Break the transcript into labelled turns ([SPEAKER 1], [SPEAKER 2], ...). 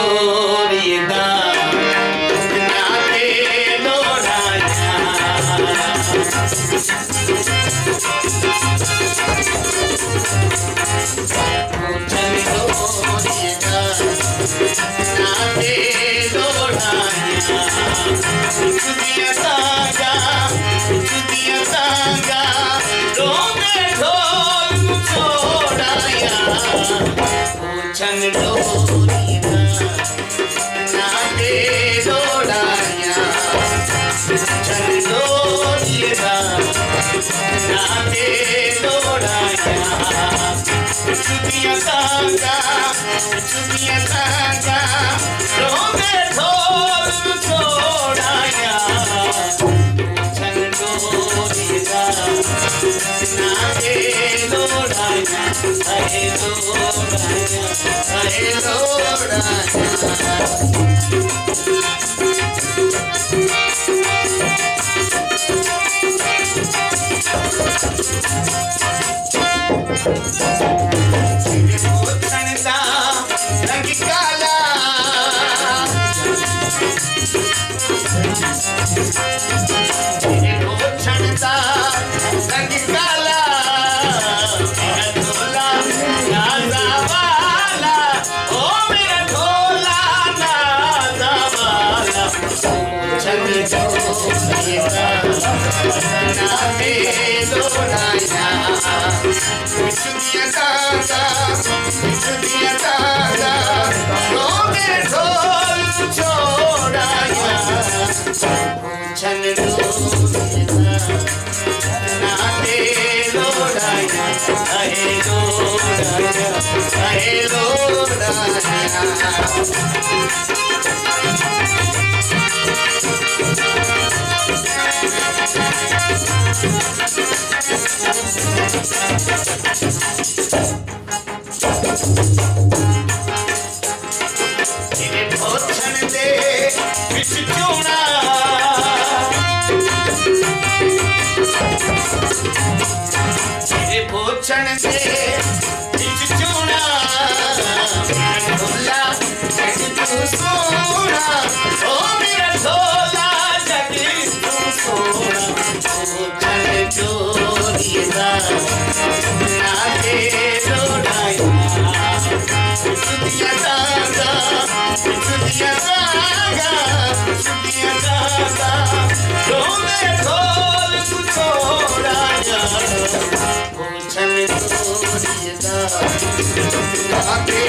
[SPEAKER 1] डोरिदा नाते लोढ़ाया पूछन डोरिदा नाते लोढ़ाया कुछ दिया तागा रोने ढोल छोड़ाया पूछन डोरिदा नाते लोढ़ाया पूछन डोरिदा नाते लोढ़ाया कुछ दिया तागा रोने ढोल छोड़ाया पूछन डोरिदा नाते लोढ़ाया अरे रंग काला छणता रंग काला ढोला नाजा वाला ओ मेरा ढोला नाजा वाला छन डोरिदा नाते लोढ़ाया कुछ दिया तागा रोने ढोल छोड़ाया छन डोरिदा नाते लोढ़ाया अहे लोढ़ाया छण दे बिच चूना छण दे बिच चूना ढोला जग तू सोना ओ मेरा ढोला जग तू सोना छण डोरिदा नाते लोढ़ाया कुछ दिया तागा रोने ढोल छोड़ाया पूछन डोरिदा नाते